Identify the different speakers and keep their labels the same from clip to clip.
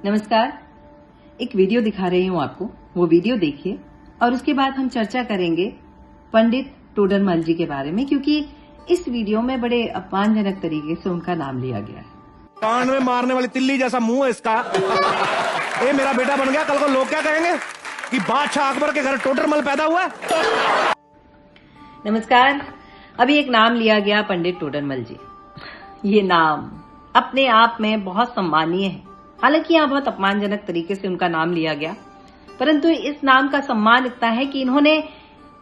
Speaker 1: नमस्कार। एक वीडियो दिखा रही हूँ आपको, वो वीडियो देखिए और उसके बाद हम चर्चा करेंगे पंडित टोडरमल जी के बारे में, क्योंकि इस वीडियो में बड़े अपमानजनक तरीके से उनका नाम लिया गया है।
Speaker 2: कान में मारने वाली तिल्ली जैसा मुंह है इसका। ये मेरा बेटा बन गया, कल को लोग क्या कहेंगे कि बादशाह अकबर के घर टोडरमल पैदा हुआ।
Speaker 1: नमस्कार। अभी एक नाम लिया गया पंडित टोडरमल जी। ये नाम अपने आप में बहुत सम्मानीय है। हालांकि यहाँ बहुत अपमानजनक तरीके से उनका नाम लिया गया, परंतु इस नाम का सम्मान इतना है कि इन्होंने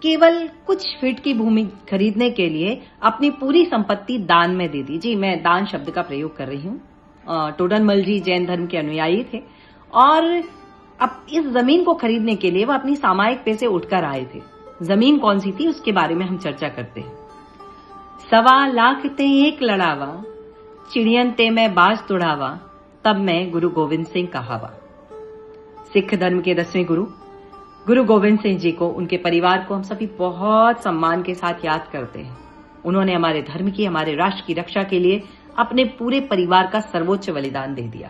Speaker 1: केवल कुछ फीट की भूमि खरीदने के लिए अपनी पूरी संपत्ति दान में दे दी। जी, मैं दान शब्द का प्रयोग कर रही हूँ। टोडरमल जी जैन धर्म के अनुयायी थे और अब इस जमीन को खरीदने के लिए वो अपनी सामायिक पैसे उठकर आए थे। जमीन कौन सी थी उसके बारे में हम चर्चा करते हैं। 1.25 लाख ते एक लड़ावा, चिड़ियन ते मैं बाज तुड़ावा, तब मैं गुरु गोविंद सिंह कहावा। सिख धर्म के 10वें गुरु गोविंद सिंह जी को, उनके परिवार को हम सभी बहुत सम्मान के साथ याद करते हैं। उन्होंने हमारे धर्म की, हमारे राष्ट्र की रक्षा के लिए अपने पूरे परिवार का सर्वोच्च बलिदान दे दिया।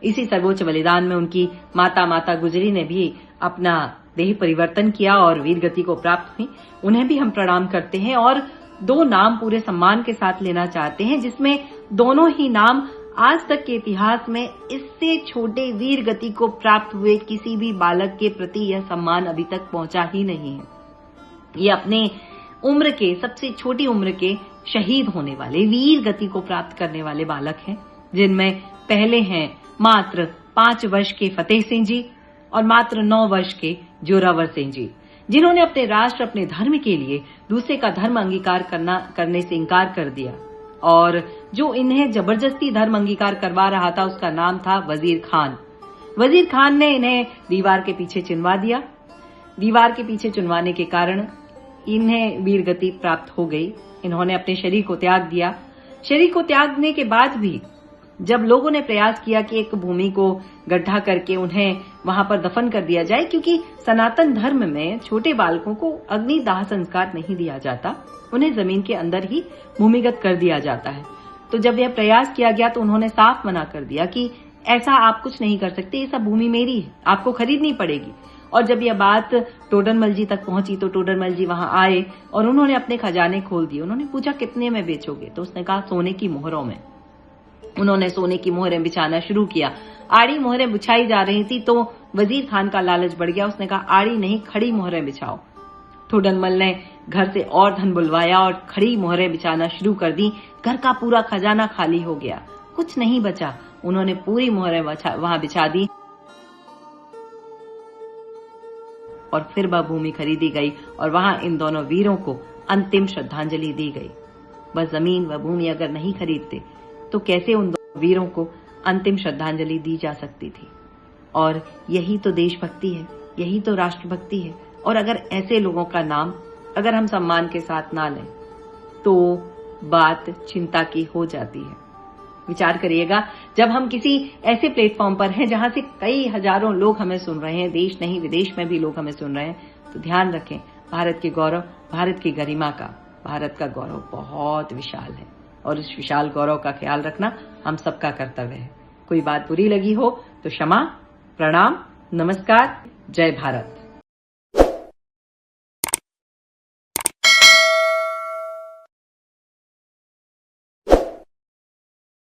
Speaker 1: इसी सर्वोच्च बलिदान में उनकी माता गुजरी ने भी अपना देह परिवर्तन किया और वीर गति को प्राप्त हुई। उन्हें भी हम प्रणाम करते हैं और 2 नाम पूरे सम्मान के साथ लेना चाहते हैं, जिसमें दोनों ही नाम आज तक के इतिहास में इससे छोटे वीर गति को प्राप्त हुए किसी भी बालक के प्रति यह सम्मान अभी तक पहुंचा ही नहीं है। ये अपने उम्र के, सबसे छोटी उम्र के शहीद होने वाले, वीर गति को प्राप्त करने वाले बालक हैं, जिनमें पहले हैं मात्र 5 वर्ष के फतेह सिंह जी और मात्र 9 वर्ष के जोरावर सिंह जी, जिन्होंने अपने राष्ट्र, अपने धर्म के लिए दूसरे का धर्म अंगीकार करने से इनकार कर दिया। और जो इन्हें जबरदस्ती धर्म अंगीकार करवा रहा था उसका नाम था वजीर खान। वजीर खान ने इन्हें दीवार के पीछे चुनवा दिया। दीवार के पीछे चुनवाने के कारण इन्हें वीर गति प्राप्त हो गई। इन्होंने अपने शरीर को त्याग दिया। शरीर को त्यागने के बाद भी जब लोगों ने प्रयास किया कि एक भूमि को गड्ढा करके उन्हें वहां पर दफन कर दिया जाए, क्योंकि सनातन धर्म में छोटे बालकों को अग्निदाह संस्कार नहीं दिया जाता, उन्हें जमीन के अंदर ही भूमिगत कर दिया जाता है। तो जब यह प्रयास किया गया तो उन्होंने साफ मना कर दिया कि ऐसा आप कुछ नहीं कर सकते, ये सब भूमि मेरी है, आपको खरीदनी पड़ेगी। और जब यह बात टोडरमल जी तक पहुंची तो टोडरमल जी वहां आए और उन्होंने अपने खजाने खोल दिए। उन्होंने पूछा कितने में बेचोगे, तो उसने कहा सोने की मोहरों में। उन्होंने सोने की मोहरें बिछाना शुरू किया। आड़ी मोहरें बिछाई जा रही थी तो वजीर खान का लालच बढ़ गया। उसने कहा आड़ी नहीं, खड़ी मोहरें बिछाओ। टोडरमल ने घर से और धन बुलवाया और खड़ी मोहरें बिछाना शुरू कर दी। घर का पूरा खजाना खाली हो गया, कुछ नहीं बचा। उन्होंने पूरी मोहरें वहां बिछा दी और फिर वह भूमि खरीदी गई और वहां इन दोनों वीरों को अंतिम श्रद्धांजलि दी गई। वह जमीन, वह भूमि अगर नहीं खरीदते तो कैसे उन दोनों वीरों को अंतिम श्रद्धांजलि दी जा सकती थी। और यही तो देशभक्ति है, यही तो राष्ट्रभक्ति है। और अगर ऐसे लोगों का नाम अगर हम सम्मान के साथ ना लें तो बात चिंता की हो जाती है। विचार करिएगा, जब हम किसी ऐसे प्लेटफॉर्म पर हैं जहां से कई हजारों लोग हमें सुन रहे हैं, देश नहीं विदेश में भी लोग हमें सुन रहे हैं, तो ध्यान रखें भारत के गौरव, भारत की गरिमा का, भारत का गौरव बहुत विशाल है और इस विशाल गौरव का ख्याल रखना हम सबका कर्तव्य है। कोई बात बुरी लगी हो तो क्षमा, प्रणाम, नमस्कार, जय भारत।